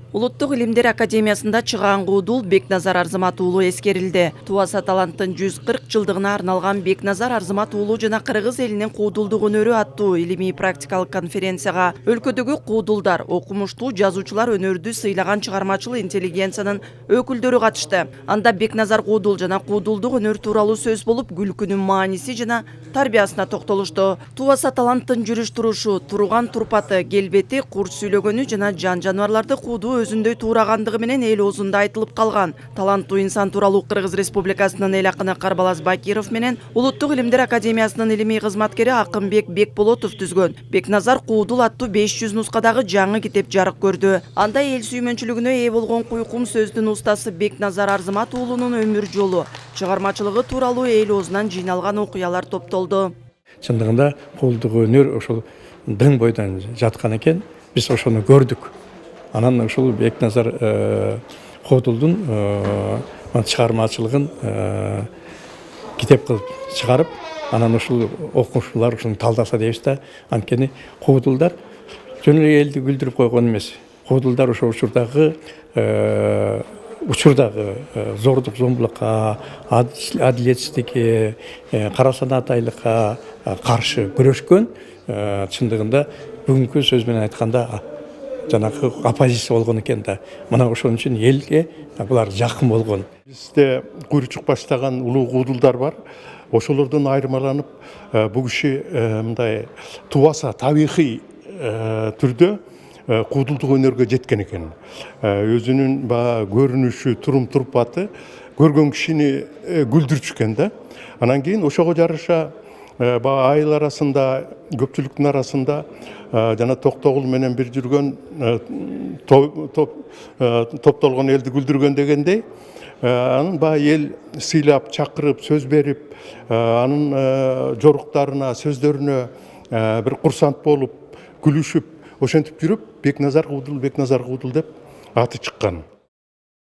Улуттук илимдер академиясында чыган куудул Бекназар Арзымат уулу эскерилди. Туаса таланттын 140 жылдыгына арналган Бекназар Арзымат уулу жана кыргыз элинин куудулдук өнөрү аттуу илимий практикалык конференцияга өлкөдөгү куудулдар, окумуштуу жазуучулар өнөрдү сыйлаган чыгармачыл интеллигенциянын өкүлдөрү катышты. Анда Бекназар куудул жана куудулдук өнөр тууралуу сөз болуп, күлкүнүн мааниси жана тарбиясына токтолушту. Туаса таланттын жүрүш турушу, турган турпаты, келбети, курс сүйлөгөнү жана жан жаныбарларды куудуу өзүндөй туурагандыгы менен эл оозунда айтылып калган. Таланттуу инсан тууралуу Кыргыз Республикасынын эл акыны Карбалас Бакиров менен Улуттук илимдер академиясынын илимий кызматкери Акынбек Бекболотов түзгөн Бекназар куудул аттуу 500 нускадагы жаңы китеп жарык көрдү. Анда эл сүймөнчүлүгүнө ээ болгон куйкум сөздүн устасы Бекназар Арзымат уулунун өмүр жолу, чыгармачылыгы тууралуу эл оозунан жыйналган окуялар топтолду. Чындыгында куудулдук өнөр ошол дың бойдон жаткан экен. Биз ошону көрдүк. Анан ушул Бекназар куудулдун чыгармачылыгын китеп кылып чыгарып, анан ушул окуучулар ушуну талдаса дейбиз да. Анткени куудулдар жөн эле элди күлдүрүп койгон эмес. Куудулдар ошол учурдагы зордук зомбулукка, адилетсиздикке, кара санаатайлыкка каршы күрөшкөн, чындыгында бүгүнкү сөз менен айтканда жанагы оппозиция болгон экен да. Мына ошон үчүн элге булар жакын болгон. Бизде куйручук баштаган улуу куудулдар бар. Ошолордон айырмаланып, бул киши мындай туаса табигый түрдө куудулдук өнөргө жеткен экен. Өзүнүн көрүнүшү, турум-турпаты көргөн кишини күлдүрчүкен да. Анан кийин ошого жараша айыл арасында, көпчүлүктүн арасында жана Токтогул менен бир жүргөн топтолгон элди күлдүргөн дегендей, анын эл сыйлап, чакырып, сөз берип, анын жоруктарына, сөздөрүнө бир курсант болуп, күлүшүп, ошентип жүрүп, Бекназар куудул деп аты чыккан.